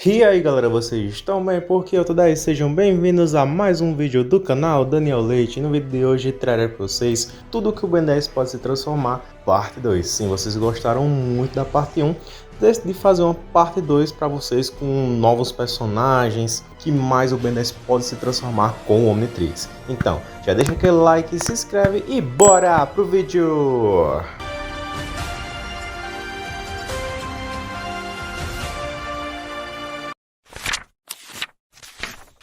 E aí galera, vocês estão bem? Porque eu tô daí, sejam bem-vindos a mais um vídeo do canal Daniel Leite. No vídeo de hoje trarei para vocês tudo que o Ben 10 pode se transformar, parte 2. Sim, vocês gostaram muito da parte 1, decidi fazer uma parte 2 para vocês com novos personagens, que mais o Ben 10 pode se transformar com o Omnitrix. Então, já deixa aquele like, se inscreve e bora pro vídeo!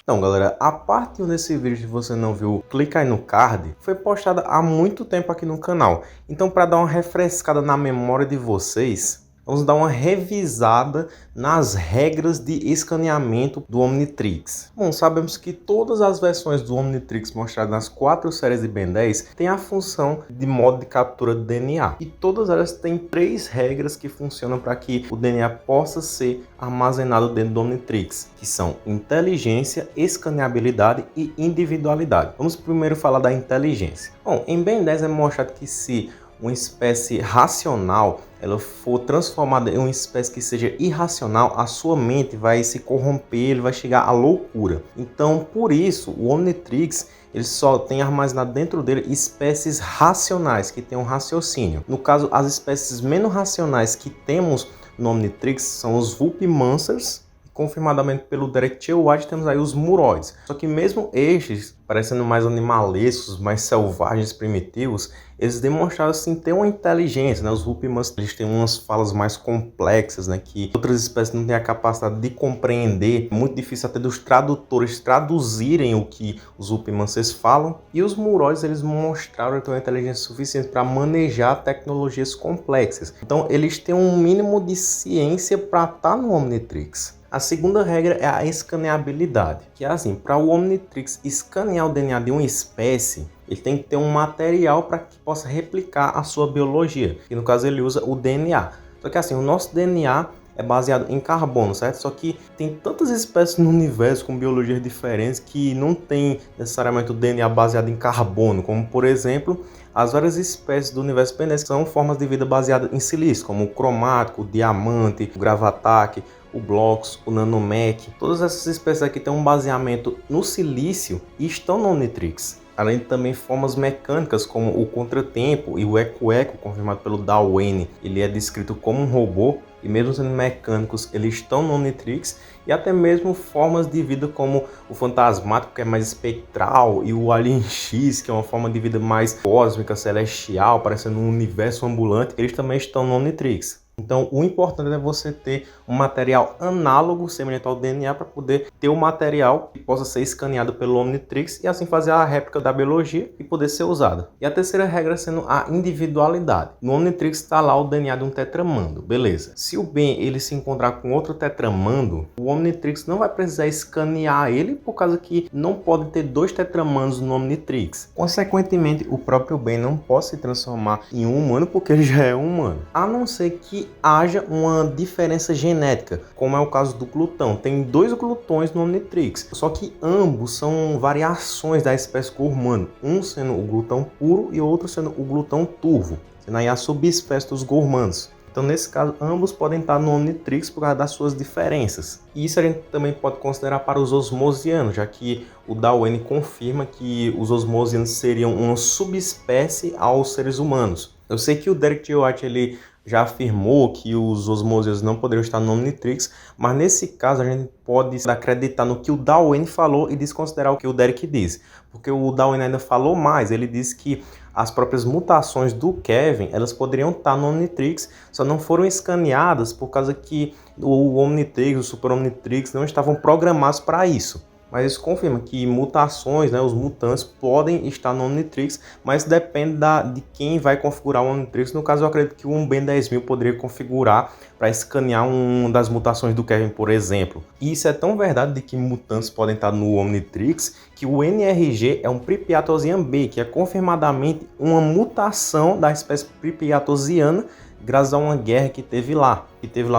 Então galera, a parte 1 desse vídeo, se você não viu, clica aí no card, foi postada há muito tempo aqui no canal. Então, para dar uma refrescada na memória de vocês, vamos dar uma revisada nas regras de escaneamento do Omnitrix. Bom, sabemos que todas as versões do Omnitrix mostradas nas 4 séries de Ben 10 têm a função de modo de captura de DNA. E todas elas têm 3 regras que funcionam para que o DNA possa ser armazenado dentro do Omnitrix, que são inteligência, escaneabilidade e individualidade. Vamos primeiro falar da inteligência. Bom, em Ben 10 é mostrado que se uma espécie racional ela for transformada em uma espécie que seja irracional, a sua mente vai se corromper, ele vai chegar à loucura. Então, por isso, o Omnitrix ele só tem armazenado dentro dele espécies racionais, que têm um raciocínio. No caso, as espécies menos racionais que temos no Omnitrix são os Vulpimancers, confirmadamente pelo Derek T. White temos aí os Muroids. Só que mesmo estes, parecendo mais animalescos, mais selvagens, primitivos, eles demonstraram assim ter uma inteligência, né? Os Vulpimancers, eles têm umas falas mais complexas, né? Que outras espécies não têm a capacidade de compreender. É muito difícil até dos tradutores traduzirem o que os Vulpimancers falam. E os Muroids, eles mostraram ter uma inteligência suficiente para manejar tecnologias complexas. Então eles têm um mínimo de ciência para estar no Omnitrix. A segunda regra é a escaneabilidade, que é assim, para o Omnitrix escanear o DNA de uma espécie, ele tem que ter um material para que possa replicar a sua biologia, e no caso ele usa o DNA. Só que assim, o nosso DNA é baseado em carbono, certo? Só que tem tantas espécies no universo com biologias diferentes que não tem necessariamente o DNA baseado em carbono, como por exemplo, as várias espécies do universo Ben 10 que são formas de vida baseadas em silício, como o cromático, o diamante, o gravataque, o Blox, o Nanomech. Todas essas espécies aqui têm um baseamento no silício e estão no Omnitrix. Além de também formas mecânicas como o contratempo e o eco-eco, confirmado pelo Darwin. Ele é descrito como um robô e mesmo sendo mecânicos, eles estão no Omnitrix. E até mesmo formas de vida como o fantasmático, que é mais espectral, e o Alien X, que é uma forma de vida mais cósmica, celestial, parecendo um universo ambulante, eles também estão no Omnitrix. Então, o importante é você ter um material análogo, semelhante ao DNA, para poder ter um material que possa ser escaneado pelo Omnitrix e assim fazer a réplica da biologia e poder ser usada. E a terceira regra sendo a individualidade. No Omnitrix está lá o DNA de um tetramando, beleza. Se o Ben ele se encontrar com outro tetramando, o Omnitrix não vai precisar escanear ele, por causa que não pode ter 2 tetramandos no Omnitrix. Consequentemente, o próprio Ben não pode se transformar em um humano, porque ele já é um humano. A não ser que haja uma diferença genética, como é o caso do glutão. Tem 2 glutões no Omnitrix, só que ambos são variações da espécie gormano, um sendo o glutão puro e outro sendo o glutão turvo, sendo aí a subespécie dos gormanos. Então, nesse caso, ambos podem estar no Omnitrix por causa das suas diferenças. E isso a gente também pode considerar para os osmosianos, já que o Darwin confirma que os osmosianos seriam uma subespécie aos seres humanos. Eu sei que o Derek T. White ele já afirmou que os osmosianos não poderiam estar no Omnitrix, mas nesse caso a gente pode acreditar no que o Darwin falou e desconsiderar o que o Derek disse. Porque o Darwin ainda falou mais, ele disse que as próprias mutações do Kevin, elas poderiam estar no Omnitrix, só não foram escaneadas por causa que o Omnitrix, o Super Omnitrix não estavam programados para isso. Mas isso confirma que mutações, né, os mutantes podem estar no Omnitrix, mas depende de quem vai configurar o Omnitrix. No caso, eu acredito que um Ben 10.000 poderia configurar para escanear uma das mutações do Kevin, por exemplo. E isso é tão verdade de que mutantes podem estar no Omnitrix, que o NRG é um Pripyatosian B, que é confirmadamente uma mutação da espécie Pripyatosiana, graças a uma guerra que teve lá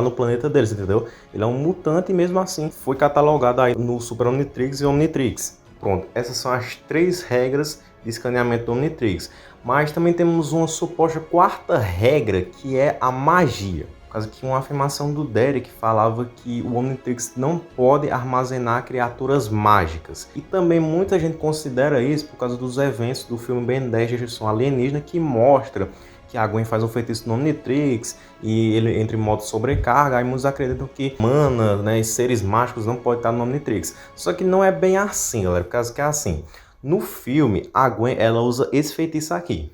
no planeta deles, entendeu? Ele é um mutante e mesmo assim foi catalogado aí no Super Omnitrix e Omnitrix. Pronto, essas são as 3 regras de escaneamento do Omnitrix. Mas também temos uma suposta 4ª regra, que é a magia. Por causa que uma afirmação do Derek falava que o Omnitrix não pode armazenar criaturas mágicas. E também muita gente considera isso por causa dos eventos do filme Ben 10 Destruição Alienígena, que mostra que a Gwen faz um feitiço no Omnitrix e ele entra em modo sobrecarga, aí muitos acreditam que mana, né, e seres mágicos não podem estar no Omnitrix. Só que não é bem assim, galera, por causa que é assim. No filme, a Gwen, ela usa esse feitiço aqui,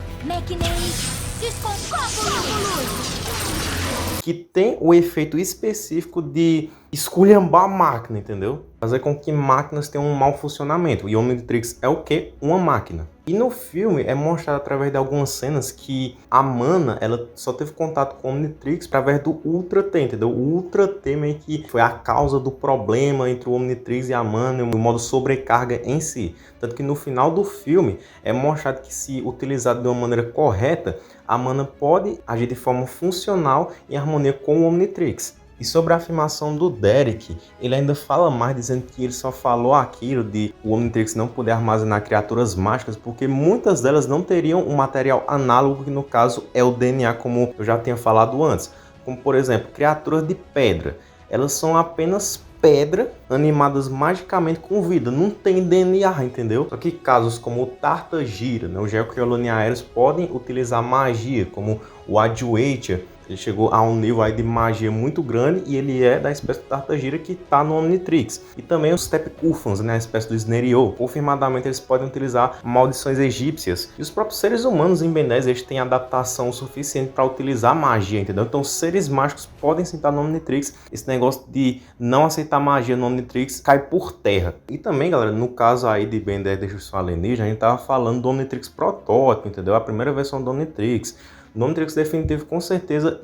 que tem o efeito específico de esculhambar a máquina, entendeu? Fazer com que máquinas tenham um mau funcionamento. E o Omnitrix é o quê? Uma máquina. E no filme é mostrado através de algumas cenas que a Mana, ela só teve contato com o Omnitrix através do Ultra T, entendeu? O Ultra T meio que foi a causa do problema entre o Omnitrix e a Mana, o modo sobrecarga em si. Tanto que no final do filme é mostrado que, se utilizado de uma maneira correta, a Mana pode agir de forma funcional em harmonia com o Omnitrix. E sobre a afirmação do Derek, ele ainda fala mais, dizendo que ele só falou aquilo de o Omnitrix não poder armazenar criaturas mágicas porque muitas delas não teriam um material análogo, que no caso é o DNA, como eu já tinha falado antes. Como, por exemplo, criaturas de pedra. Elas são apenas pedra animadas magicamente com vida, não tem DNA, entendeu? Só que casos como o Tartagira, né, os Geocrioloniaeros podem utilizar magia, como o Adjuatia. Ele chegou a um nível aí de magia muito grande e ele é da espécie do Tartagira que está no Omnitrix. E também os Tepkufans, né, a espécie do Sneriot. Confirmadamente eles podem utilizar maldições egípcias. E os próprios seres humanos em Ben 10, eles têm adaptação suficiente para utilizar magia, entendeu? Então seres mágicos podem sentar no Omnitrix. Esse negócio de não aceitar magia no Omnitrix cai por terra. E também, galera, no caso aí de Ben 10 Destruição Alienígena, a gente tava falando do Omnitrix protótipo, entendeu? A primeira versão do Omnitrix. No Omnitrix definitivo, com certeza,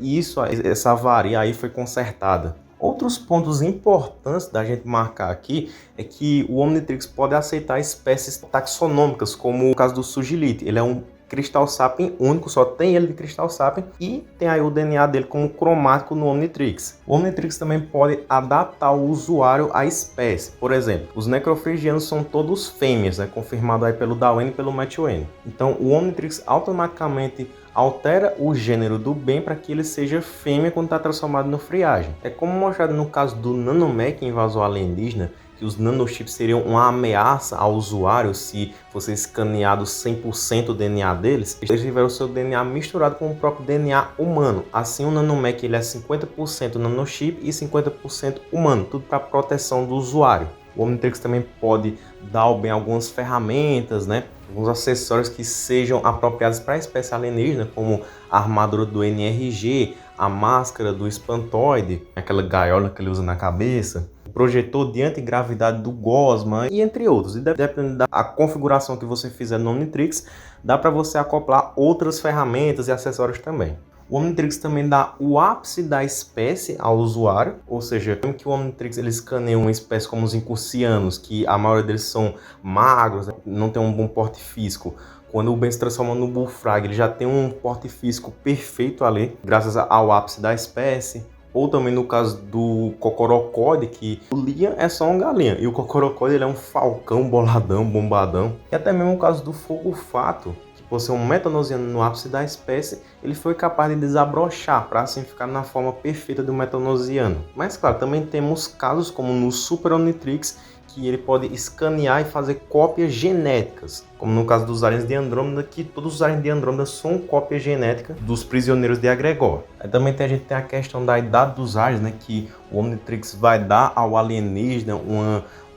essa avaria aí foi consertada. Outros pontos importantes da gente marcar aqui é que o Omnitrix pode aceitar espécies taxonômicas, como o caso do Sugilite. Ele é um Crystal Sapien único, só tem ele de Crystal Sapien, e tem aí o DNA dele como cromático no Omnitrix. O Omnitrix também pode adaptar o usuário à espécie. Por exemplo, os necrofrigianos são todos fêmeas, né, confirmado aí pelo Dawen e pelo Matt Wayne. Então o Omnitrix automaticamente altera o gênero do Ben para que ele seja fêmea quando está transformado no friagem. É como mostrado no caso do Nanomech Invasor Alienígena, que os nanochips seriam uma ameaça ao usuário se fosse escaneado 100% do DNA deles. Eles tiveram o seu DNA misturado com o próprio DNA humano. Assim, o Nanomech ele é 50% nanochip e 50% humano, tudo para proteção do usuário. O Omnitrix também pode dar ao Ben algumas ferramentas, né? Alguns acessórios que sejam apropriados para a espécie alienígena, como a armadura do NRG, a máscara do espantoide, aquela gaiola que ele usa na cabeça, o projetor de antigravidade do Gosma, e entre outros. E dependendo da configuração que você fizer no Omnitrix, dá para você acoplar outras ferramentas e acessórios também. O Omnitrix também dá o ápice da espécie ao usuário, ou seja, mesmo que o Omnitrix ele escaneie uma espécie como os incursianos, que a maioria deles são magros, não tem um bom porte físico. Quando o Ben se transforma no Bullfrog, ele já tem um porte físico perfeito ali, graças ao ápice da espécie. Ou também no caso do Cocorocode, que o Liam é só uma galinha, e o Cocorocode ele é um falcão boladão, bombadão. E até mesmo o caso do Fogo Fato, por ser um metanosiano no ápice da espécie, ele foi capaz de desabrochar para assim ficar na forma perfeita do metanosiano. Mas claro, também temos casos como no Super Omnitrix, que ele pode escanear e fazer cópias genéticas, como no caso dos aliens de Andrômeda, que todos os aliens de Andrômeda são cópia genética dos prisioneiros de Egregor. Aí também a gente tem a questão da idade dos aliens, né, que o Omnitrix vai dar ao alienígena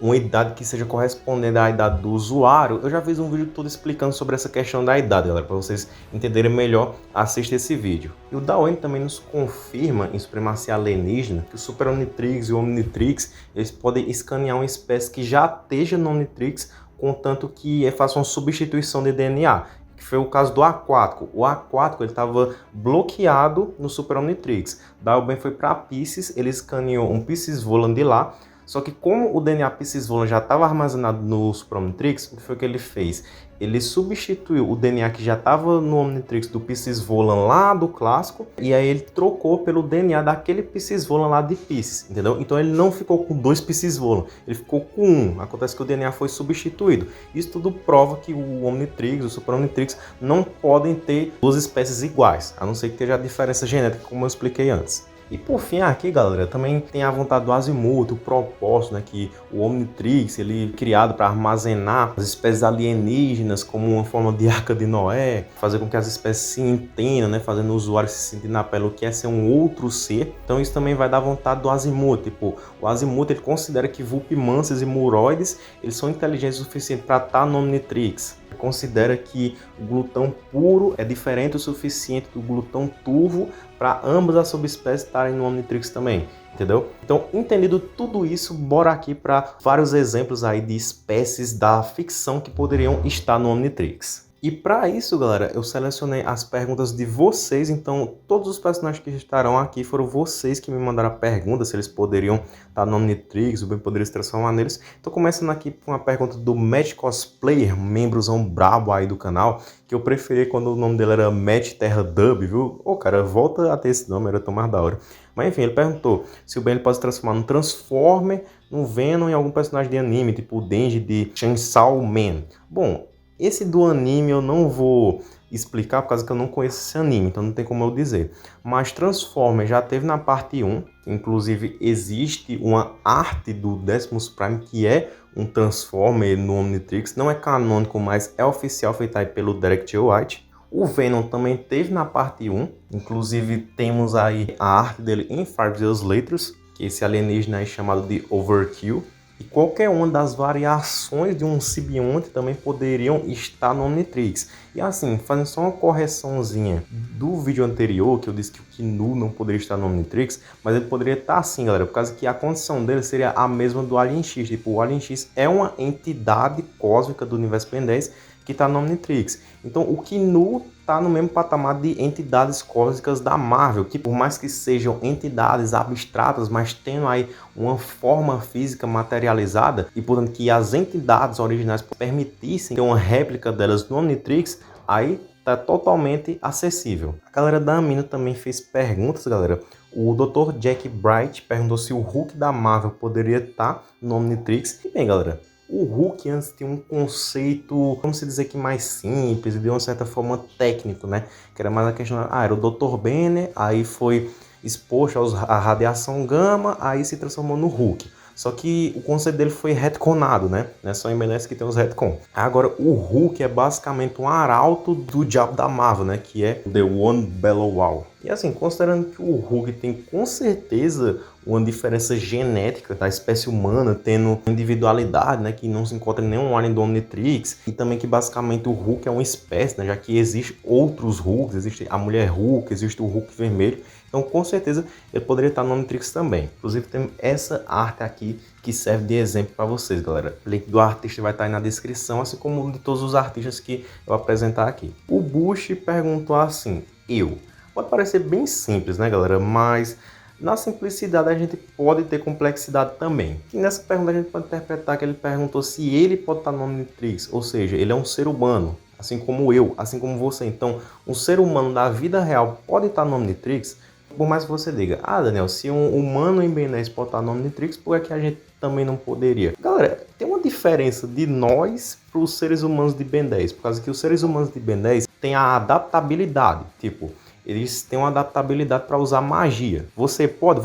uma idade que seja correspondente à idade do usuário. Eu já fiz um vídeo todo explicando sobre essa questão da idade, galera, para vocês entenderem melhor, assista esse vídeo. E o Dawen também nos confirma em Supremacia Alienígena que o Super Omnitrix e o Omnitrix, eles podem escanear uma espécie que já esteja no Omnitrix, contanto que faça uma substituição de DNA, que foi o caso do Aquático. O Aquático ele estava bloqueado no Super Omnitrix. Dawen foi para Pisces, ele escaneou um Pisces Volan de lá. Só que como o DNA Pisces Volan já estava armazenado no Super Omnitrix, o que foi que ele fez? Ele substituiu o DNA que já estava no Omnitrix do Pisces Volan lá do clássico, e aí ele trocou pelo DNA daquele Pisces Volan lá de Pisces, entendeu? Então ele não ficou com 2 Pisces Volan, ele ficou com 1. Acontece que o DNA foi substituído. Isso tudo prova que o Omnitrix, o Super Omnitrix, não podem ter 2 espécies iguais, a não ser que tenha a diferença genética, como eu expliquei antes. E por fim aqui, galera, também tem a vontade do Azimuth, o propósito, né, que o Omnitrix, ele é criado para armazenar as espécies alienígenas como uma forma de Arca de Noé, fazer com que as espécies se entendam, né, fazendo o usuário se sentir na pele o que é ser um outro ser. Então isso também vai dar vontade do Azimuth, tipo, o Azimuth ele considera que Vulpimances e Muroides, eles são inteligentes o suficiente para estar no Omnitrix. Considera que o glutão puro é diferente o suficiente do glutão turvo para ambas as subespécies estarem no Omnitrix também, entendeu? Então, entendido tudo isso, bora aqui para vários exemplos aí de espécies da ficção que poderiam estar no Omnitrix. E para isso, galera, eu selecionei as perguntas de vocês, então todos os personagens que estarão aqui foram vocês que me mandaram a pergunta, se eles poderiam estar no Omnitrix, ou bem poderia se transformar neles. Então começando aqui com uma pergunta do Matt Cosplayer, membrozão brabo aí do canal, que eu preferi quando o nome dele era Matt Terra Dub, viu? Ô cara, volta a ter esse nome, era tão mais da hora. Mas enfim, ele perguntou se o Ben ele pode se transformar num Transformer, num Venom, em algum personagem de anime, tipo o Denji de Chainsaw Man. Bom, esse do anime eu não vou explicar por causa que eu não conheço esse anime, então não tem como eu dizer. Mas Transformer já teve na parte 1, inclusive existe uma arte do Decimus Prime que é um Transformer no Omnitrix, não é canônico, mas é oficial, feito aí pelo Derek J. White. O Venom também teve na parte 1, inclusive temos aí a arte dele em 5 Years Later, que esse alienígena é chamado de Overkill. E qualquer uma das variações de um simbionte também poderiam estar no Omnitrix. E assim, fazendo só uma correçãozinha do vídeo anterior, que eu disse que o Kinu não poderia estar no Omnitrix, mas ele poderia estar sim, galera, por causa que a condição dele seria a mesma do Alien X. Tipo, o Alien X é uma entidade cósmica do universo Ben 10 que está no Omnitrix. Então o Kinu está no mesmo patamar de entidades cósmicas da Marvel, que por mais que sejam entidades abstratas, mas tendo aí uma forma física materializada, e portanto que as entidades originais permitissem ter uma réplica delas no Omnitrix, aí está totalmente acessível. A galera da Amino também fez perguntas, galera. O Dr. Jack Bright perguntou se o Hulk da Marvel poderia estar no Omnitrix. E bem, galera, o Hulk antes tinha um conceito, vamos dizer que mais simples e de uma certa forma técnico, né? Que era mais a questão, era o Dr. Banner, aí foi exposto à radiação gama, aí se transformou no Hulk. Só que o conceito dele foi retconado, né? Não é só em BNS que tem os retcon. Agora, o Hulk é basicamente um arauto do diabo da Marvel, né? Que é The One Bellow Wow. E assim, considerando que o Hulk tem com certeza uma diferença genética da espécie humana, tendo individualidade, né, que não se encontra em nenhum alien do Omnitrix, e também que basicamente o Hulk é uma espécie, né, já que existe outros Hulks, existe a mulher Hulk, existe o Hulk vermelho, então com certeza ele poderia estar no Omnitrix também. Inclusive tem essa arte aqui que serve de exemplo para vocês, galera. O link do artista vai estar aí na descrição, assim como de todos os artistas que eu vou apresentar aqui. O Bush perguntou assim, pode parecer bem simples, né, galera, mas na simplicidade a gente pode ter complexidade também. E nessa pergunta a gente pode interpretar que ele perguntou se ele pode estar no Omnitrix, ou seja, ele é um ser humano, assim como eu, assim como você. Então, um ser humano da vida real pode estar no Omnitrix, por mais que você diga, Daniel, se um humano em Ben 10 pode estar no Omnitrix, por que a gente também não poderia? Galera, tem uma diferença de nós para os seres humanos de Ben 10, por causa que os seres humanos de Ben 10 têm a adaptabilidade, tipo, eles têm uma adaptabilidade para usar magia. Você pode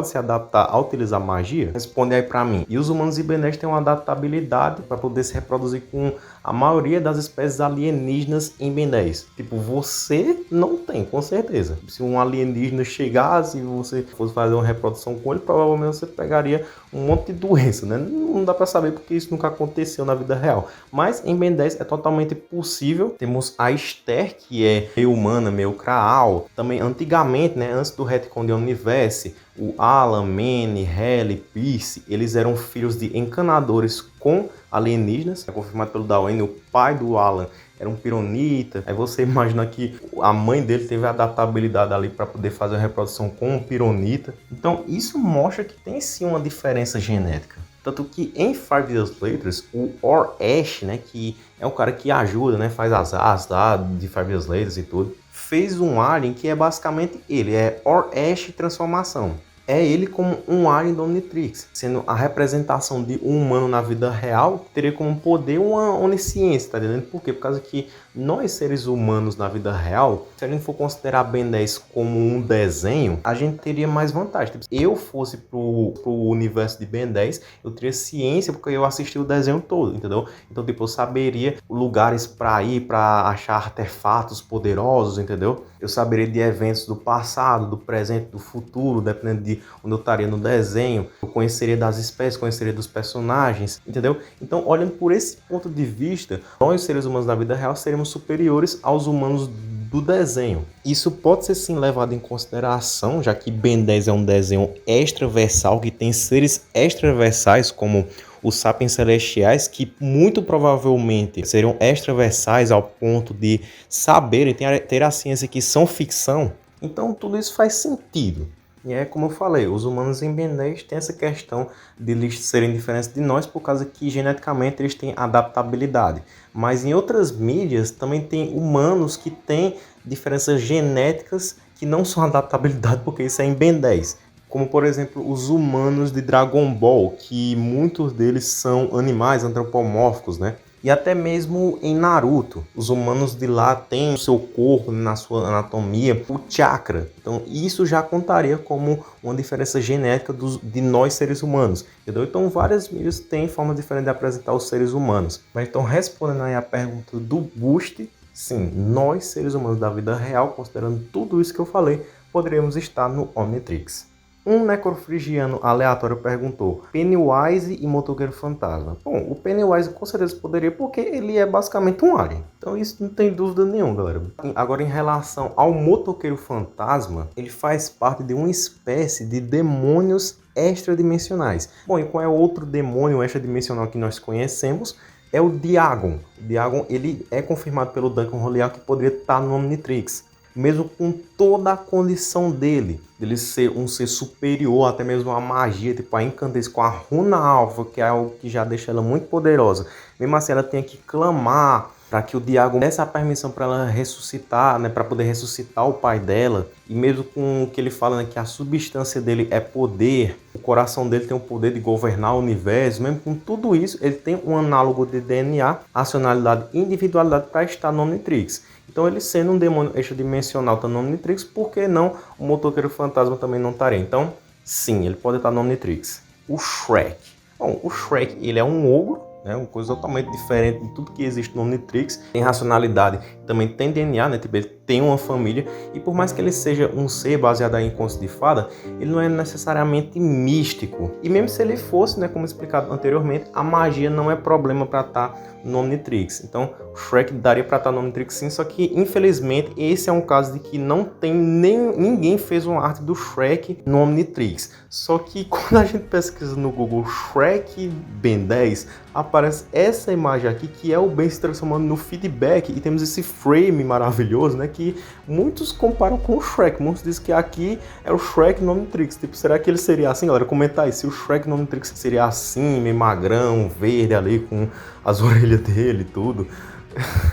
se adaptar a utilizar magia? Responde aí para mim. E os humanos hibernéticos têm uma adaptabilidade para poder se reproduzir com a maioria das espécies alienígenas em Ben 10. Tipo, você não tem, com certeza. Se um alienígena chegasse e você fosse fazer uma reprodução com ele, provavelmente você pegaria um monte de doença, né? Não dá para saber porque isso nunca aconteceu na vida real. Mas em Ben 10 é totalmente possível. Temos a Esther, que é meio humana, meio Kraal. Também antigamente, né, antes do retcon de Omniverse, o Alan, Manny, Halle, Pierce, eles eram filhos de encanadores com alienígenas. É confirmado pelo Dawen, o pai do Alan era um pironita. Aí você imagina que a mãe dele teve a adaptabilidade ali para poder fazer a reprodução com um pironita. Então isso mostra que tem sim uma diferença genética. Tanto que em 5 Years Later, o Or-Ash, né, que é o cara que ajuda, né, faz as asas lá de 5 Years Later e tudo, fez um alien que é basicamente ele, é Or-Ash transformação. é ele como um alien do Omnitrix, sendo a representação de um humano na vida real, teria como poder uma onisciência, tá entendendo? Por quê? Por causa que nós, seres humanos na vida real, se a gente for considerar Ben 10 como um desenho, a gente teria mais vantagem. Tipo, se eu fosse pro universo de Ben 10, eu teria ciência porque eu assisti o desenho todo, entendeu? Então, tipo, eu saberia lugares para ir, para achar artefatos poderosos, entendeu? Eu saberia de eventos do passado, do presente, do futuro, dependendo de onde eu estaria no desenho. Eu conheceria das espécies, conheceria dos personagens, entendeu? Então, olhando por esse ponto de vista, nós, seres humanos na vida real, seremos superiores aos humanos do desenho. Isso pode ser sim levado em consideração, já que Ben 10 é um desenho extraversal, que tem seres extraversais como os sapiens celestiais, que muito provavelmente seriam extraversais ao ponto de saberem, ter a ciência que são ficção. Então tudo isso faz sentido. E é como eu falei, os humanos em Ben 10 têm essa questão de eles serem diferentes de nós por causa que geneticamente eles têm adaptabilidade. Mas em outras mídias também tem humanos que têm diferenças genéticas que não são adaptabilidade, porque isso é em Ben 10. Como, por exemplo, os humanos de Dragon Ball, que muitos deles são animais antropomórficos, né? E até mesmo em Naruto, os humanos de lá têm o seu corpo, na sua anatomia, o chakra. Então isso já contaria como uma diferença genética de nós seres humanos, entendeu? Então várias mídias têm formas diferentes de apresentar os seres humanos. Mas então, respondendo aí a pergunta do Boost, sim, nós seres humanos da vida real, considerando tudo isso que eu falei, poderíamos estar no Omnitrix. Um necrofrigiano aleatório perguntou: Pennywise e Motoqueiro Fantasma. Bom, o Pennywise com certeza poderia, porque ele é basicamente um alien. Então isso não tem dúvida nenhuma, galera. Agora, em relação ao Motoqueiro Fantasma, ele faz parte de uma espécie de demônios extradimensionais. Bom, e qual é o outro demônio extradimensional que nós conhecemos? É o Diagon. O Diagon, ele é confirmado pelo Duncan Rolial que poderia estar no Omnitrix. Mesmo com toda a condição dele ser um ser superior, até mesmo a magia, tipo a incandescência com a runa alfa, que é algo que já deixa ela muito poderosa. Mesmo assim, ela tem que clamar para que o Diagon desse a permissão para ela ressuscitar, né, para poder ressuscitar o pai dela. E mesmo com o que ele fala, né, que a substância dele é poder, o coração dele tem o poder de governar o universo, mesmo com tudo isso, ele tem um análogo de DNA, racionalidade e individualidade para estar no Omnitrix. Então, ele sendo um demônio extradimensional tá no Omnitrix, por que não o Motoqueiro Fantasma também não estaria? Então, sim, ele pode estar no Omnitrix. O Shrek. Bom, o Shrek, ele é um ogro, né? Uma coisa totalmente diferente de tudo que existe no Omnitrix. Tem racionalidade, também tem DNA, né? Tipo, ele tem uma família. E por mais que ele seja um ser baseado em contos de fada, ele não é necessariamente místico. E mesmo se ele fosse, né, como explicado anteriormente, a magia não é problema para estar no Omnitrix. Então, o Shrek daria para estar no Omnitrix sim, só que infelizmente esse é um caso de que não tem ninguém fez uma arte do Shrek no Omnitrix. Só que quando a gente pesquisa no Google Shrek Ben 10, aparece essa imagem aqui que é o Ben se transformando no feedback e temos esse frame maravilhoso, né, que muitos comparam com o Shrek. Muitos dizem que aqui é o Shrek no Omnitrix. Tipo, será que ele seria assim, galera? Comenta aí, se o Shrek no Omnitrix seria assim, meio magrão, verde ali, com as orelhas dele e tudo.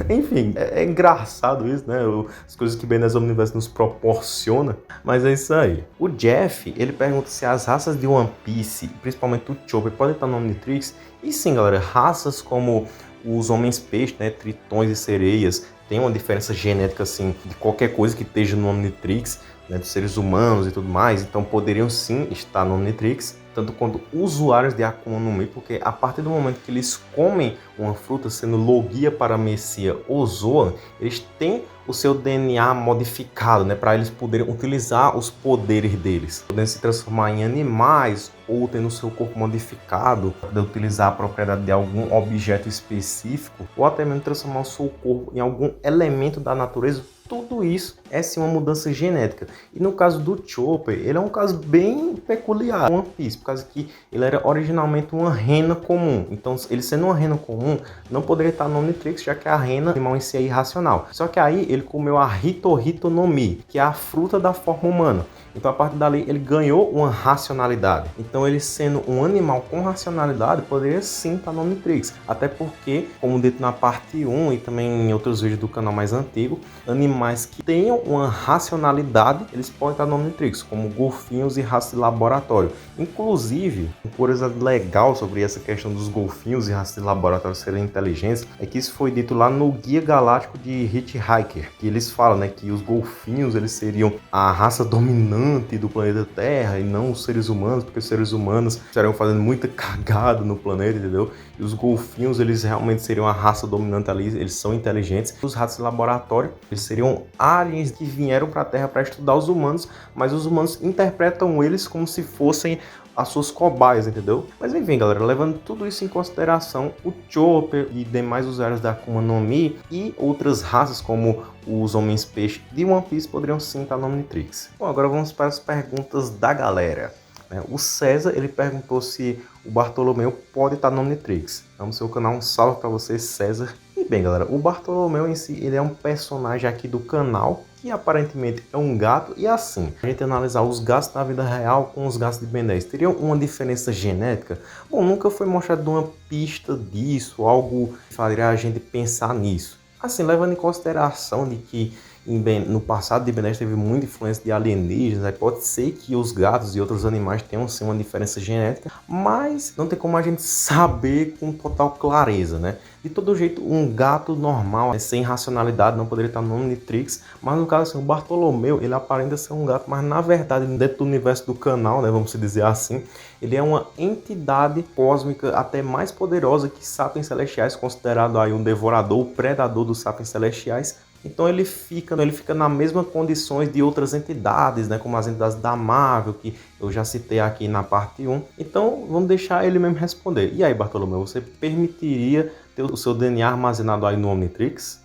Enfim, é engraçado isso, né? As coisas que Ben 10 Omniverse nos proporciona. Mas é isso aí. O Jeff, ele pergunta se as raças de One Piece, principalmente o Chopper, podem estar no Omnitrix. E sim, galera, raças como os homens-peixe, né? Tritões e sereias, tem uma diferença genética, assim, de qualquer coisa que esteja no Omnitrix, né? Dos seres humanos e tudo mais. Então poderiam sim estar no Omnitrix, tanto quanto usuários de Akuma no Mi, porque a partir do momento que eles comem uma fruta, sendo Logia, Paramecia ou Zoan, eles têm o seu DNA modificado, né, para eles poderem utilizar os poderes deles, podendo se transformar em animais ou tendo o seu corpo modificado, poder utilizar a propriedade de algum objeto específico, ou até mesmo transformar o seu corpo em algum elemento da natureza. Tudo isso é sim uma mudança genética. E no caso do Chopper, ele é um caso bem peculiar, One Piece, por causa que ele era originalmente uma rena comum. Então, ele sendo uma rena comum, não poderia estar no Omnitrix, já que a rena, animal em si, é irracional. Só que aí ele comeu a Hito no Mi, que é a fruta da forma humana. Então, a partir dali, ele ganhou uma racionalidade. Então, ele sendo um animal com racionalidade, poderia sim estar no Omnitrix. Até porque, como dito na parte 1 e também em outros vídeos do canal mais antigo, animais animais que tenham uma racionalidade, eles podem estar no Omnitrix, como golfinhos e raças de laboratório. Inclusive, uma curiosidade legal sobre essa questão dos golfinhos e raças de laboratório serem inteligentes é que isso foi dito lá no Guia Galáctico de Hitchhiker, que eles falam, né, que os golfinhos eles seriam a raça dominante do planeta Terra e não os seres humanos, porque os seres humanos estariam fazendo muita cagada no planeta, entendeu? E os golfinhos, eles realmente seriam a raça dominante ali, eles são inteligentes. Os ratos de laboratório, eles seriam aliens que vieram para a Terra para estudar os humanos, mas os humanos interpretam eles como se fossem as suas cobaias, entendeu? Mas enfim, galera, levando tudo isso em consideração, o Chopper e demais usuários da Akuma no Mi e outras raças como os Homens-Peixe de One Piece poderiam sim estar no Omnitrix. Bom, agora vamos para as perguntas da galera. O César, ele perguntou se o Bartolomeu pode estar no Omnitrix. Então, no seu canal, um salve para você, César. E bem, galera, o Bartolomeu em si, ele é um personagem aqui do canal que aparentemente é um gato. E assim, a gente analisar os gatos na vida real com os gatos de Ben 10, teriam uma diferença genética? Bom, nunca foi mostrado uma pista disso, algo que faria a gente pensar nisso. Assim, levando em consideração de que no passado de Ben 10 teve muita influência de alienígenas, pode ser que os gatos e outros animais tenham sim uma diferença genética, mas não tem como a gente saber com total clareza, né? De todo jeito, um gato normal, sem racionalidade, não poderia estar no Omnitrix, mas no caso assim, o Bartolomeu, ele aparenta ser um gato, mas na verdade, dentro do universo do canal, né, vamos dizer assim, ele é uma entidade cósmica até mais poderosa que sapiens celestiais, considerado aí um devorador, o predador dos sapiens celestiais. Então ele fica na mesma condições de outras entidades, né, como as entidades da Marvel, que eu já citei aqui na parte 1. Então vamos deixar ele mesmo responder. E aí, Bartolomeu, você permitiria ter o seu DNA armazenado aí no Omnitrix?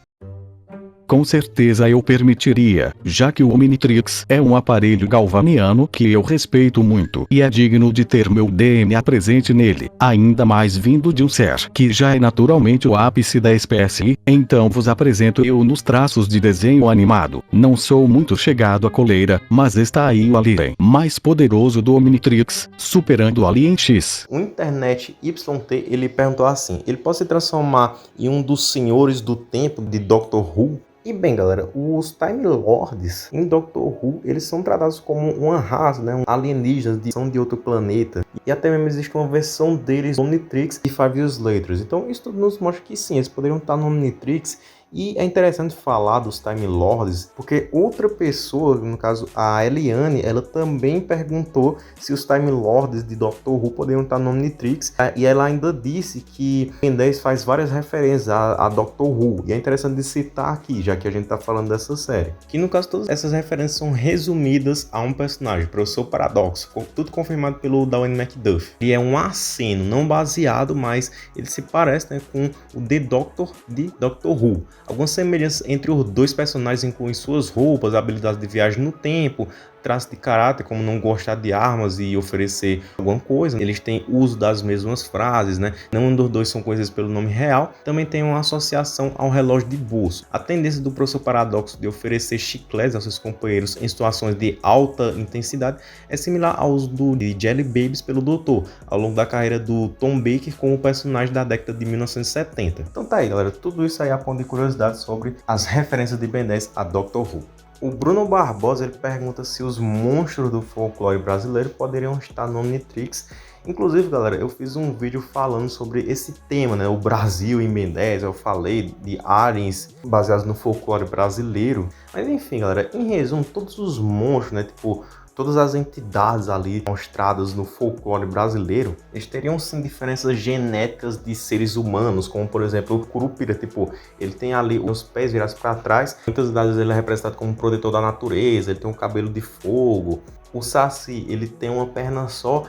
Com certeza eu permitiria, já que o Omnitrix é um aparelho galvaniano que eu respeito muito e é digno de ter meu DNA presente nele, ainda mais vindo de um ser que já é naturalmente o ápice da espécie. Então vos apresento eu nos traços de desenho animado. Não sou muito chegado à coleira, mas está aí o alien mais poderoso do Omnitrix, superando o Alien X. O Internet YT, ele perguntou assim, ele pode se transformar em um dos senhores do tempo de Doctor Who? E bem, galera, os Time Lords em Doctor Who, eles são tratados como uma raça, né, alienígenas são de outro planeta. E até mesmo existe uma versão deles no Omnitrix e 5 Years Later. Então isso tudo nos mostra que sim, eles poderiam estar no Omnitrix. E é interessante falar dos Time Lords, porque outra pessoa, no caso a Eliane, ela também perguntou se os Time Lords de Doctor Who poderiam estar no Omnitrix, e ela ainda disse que Ben 10 faz várias referências a Doctor Who, e é interessante de citar aqui, já que a gente está falando dessa série, que no caso todas essas referências são resumidas a um personagem, Professor Paradoxo, tudo confirmado pelo Dwayne McDuff. Ele é um aceno, não baseado, mas ele se parece, né, com o The Doctor de Doctor Who. Algumas semelhanças entre os dois personagens incluem suas roupas, habilidades de viagem no tempo, traços de caráter, como não gostar de armas e oferecer alguma coisa. Eles têm uso das mesmas frases, né? Nenhum dos dois são conhecidos pelo nome real. Também tem uma associação ao relógio de bolso. A tendência do Professor Paradoxo de oferecer chicletes aos seus companheiros em situações de alta intensidade é similar ao uso de Jelly Babies pelo Doutor, ao longo da carreira do Tom Baker como personagem da década de 1970. Então tá aí, galera, tudo isso aí é a ponto de curiosidade sobre as referências de Ben 10 a Doctor Who. O Bruno Barbosa, ele pergunta se os monstros do folclore brasileiro poderiam estar no Omnitrix. Inclusive, galera, eu fiz um vídeo falando sobre esse tema, né? O Brasil em Ben 10, eu falei de aliens baseados no folclore brasileiro. Mas enfim, galera, em resumo, todos os monstros, né? Tipo, todas as entidades ali mostradas no folclore brasileiro, eles teriam sim diferenças genéticas de seres humanos, como por exemplo o Curupira, tipo, ele tem ali os pés virados para trás, muitas vezes ele é representado como um protetor da natureza, ele tem um cabelo de fogo. O Saci, ele tem uma perna só,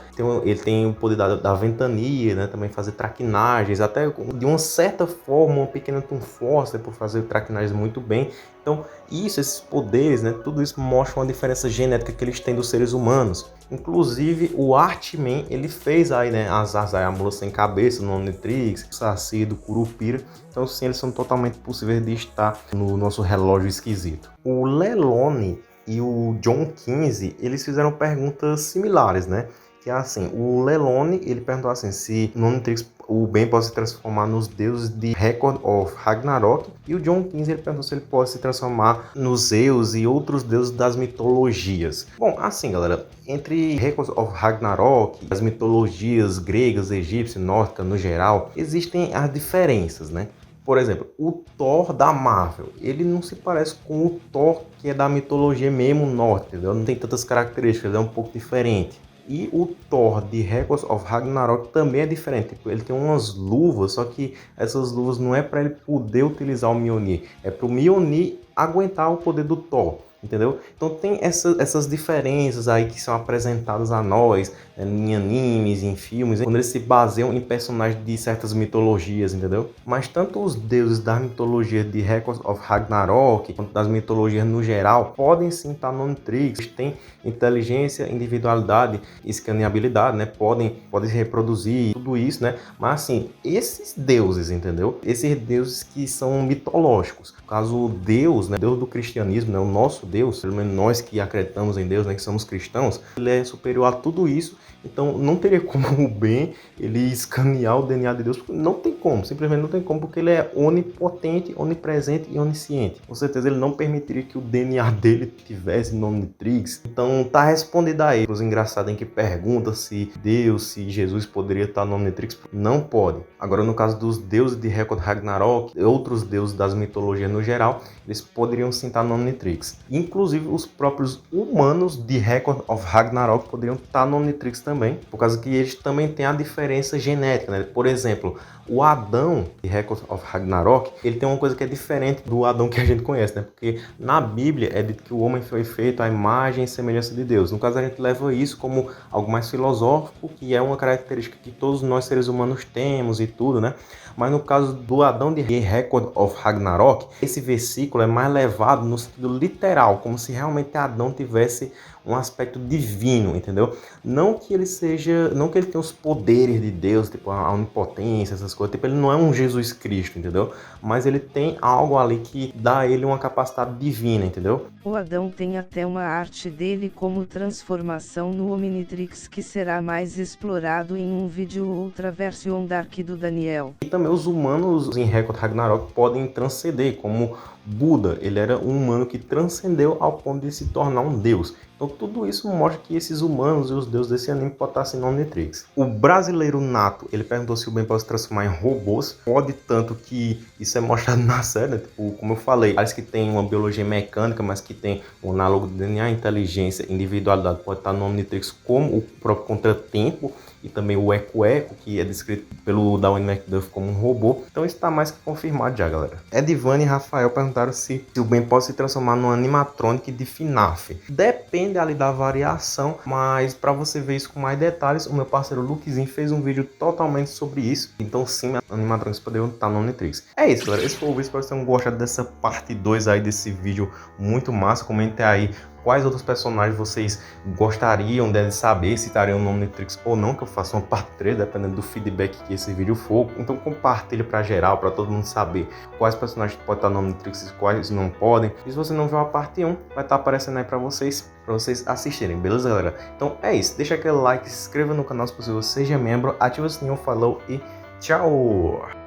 ele tem o poder da ventania, né? Também fazer traquinagens, até de uma certa forma, uma pequena Toon Force, por fazer traquinagens muito bem. Então, esses poderes, né? Tudo isso mostra uma diferença genética que eles têm dos seres humanos. Inclusive, o Artman, ele fez aí, né? A mula sem cabeça no Omnitrix, o Saci do Curupira. Então, sim, eles são totalmente possíveis de estar no nosso relógio esquisito. O Lelone e o John 15, eles fizeram perguntas similares, né? Que é assim, o Lelone, ele perguntou assim, se no Omnitrix o Ben pode se transformar nos deuses de Record of Ragnarok, e o John 15 ele perguntou se ele pode se transformar nos Zeus e outros deuses das mitologias. Bom, assim galera, entre Record of Ragnarok, as mitologias gregas, egípcias, nórdicas no geral, existem as diferenças, né? Por exemplo, o Thor da Marvel, ele não se parece com o Thor que é da mitologia mesmo nórdica, entendeu? Não tem tantas características, ele é um pouco diferente. E o Thor de Records of Ragnarok também é diferente. Tipo, ele tem umas luvas, só que essas luvas não é para ele poder utilizar o Mjolnir, é para o Mjolnir aguentar o poder do Thor. Entendeu? Então tem essas diferenças aí que são apresentadas a nós, né, em animes, em filmes, quando eles se baseiam em personagens de certas mitologias, entendeu? Mas tanto os deuses das mitologias de Records of Ragnarok, quanto das mitologias no geral, podem sim estar no Omnitrix. Eles têm inteligência, individualidade, escaneabilidade, né? Podem se reproduzir, tudo isso, né? Mas assim, esses deuses, entendeu? Esses deuses que são mitológicos. No caso, o Deus, né? Deus do cristianismo, né? O nosso Deus, pelo menos nós que acreditamos em Deus, né, que somos cristãos, ele é superior a tudo isso, então não teria como o Ben ele escanear o DNA de Deus, porque não tem como, simplesmente não tem como, porque ele é onipotente, onipresente e onisciente. Com certeza ele não permitiria que o DNA dele tivesse no Omnitrix. Então tá respondido aí. Os engraçados em que pergunta se Deus, se Jesus poderia estar no Omnitrix, não pode. Agora no caso dos deuses de Record Ragnarok, outros deuses das mitologias no geral, eles poderiam sim estar no Omnitrix. Inclusive os próprios humanos de Record of Ragnarok poderiam estar no Omnitrix também, por causa que eles também têm a diferença genética, né? Por exemplo, o Adão de Record of Ragnarok, ele tem uma coisa que é diferente do Adão que a gente conhece, né? Porque na Bíblia é dito que o homem foi feito à imagem e semelhança de Deus. No caso, a gente leva isso como algo mais filosófico, que é uma característica que todos nós seres humanos temos e tudo, né? Mas no caso do Adão de Record of Ragnarok, esse versículo é mais levado no sentido literal, como se realmente Adão tivesse um aspecto divino, entendeu? Não que ele tenha os poderes de Deus, tipo a onipotência, essas coisas, tipo, ele não é um Jesus Cristo, entendeu? Mas ele tem algo ali que dá a ele uma capacidade divina, entendeu? O Adão tem até uma arte dele como transformação no Omnitrix que será mais explorado em um vídeo Ultra Version Dark do Daniel. E também os humanos em Record Ragnarok podem transcender, como Buda, ele era um humano que transcendeu ao ponto de se tornar um deus. Então tudo isso mostra que esses humanos e os deuses desse anime podem estar sendo Omnitrix. O brasileiro Nato, ele perguntou se o Ben pode se transformar em robôs. Pode, tanto que isso é mostrado na série, né? Tipo, como eu falei, parece que tem uma biologia mecânica, mas que tem um análogo de DNA, inteligência, individualidade, pode estar no Omnitrix, como o próprio Contratempo e também o Eco Eco, que é descrito pelo Darwin McDuff como um robô. Então isso está mais que confirmado já, galera. Edivane e Rafael perguntaram se o Ben pode se transformar num animatronic de FNAF. Depende ali da variação, mas para você ver isso com mais detalhes, o meu parceiro Lukezinho fez um vídeo totalmente sobre isso. Então sim, animatronics poderiam estar no Omnitrix. É isso, galera. Esse foi o vídeo. Espero que vocês tenham gostado dessa parte 2 aí desse vídeo muito massa. Comentem aí quais outros personagens vocês gostariam de saber se estariam no Omnitrix ou não, que eu faço uma parte 3, dependendo do feedback que esse vídeo for. Então compartilhe para geral, para todo mundo saber quais personagens podem estar no Omnitrix e quais não podem. E se você não viu a parte 1, vai estar aparecendo aí para vocês assistirem, beleza, galera? Então é isso, deixa aquele like, se inscreva no canal se possível, seja membro, ativa o sininho, falou e tchau!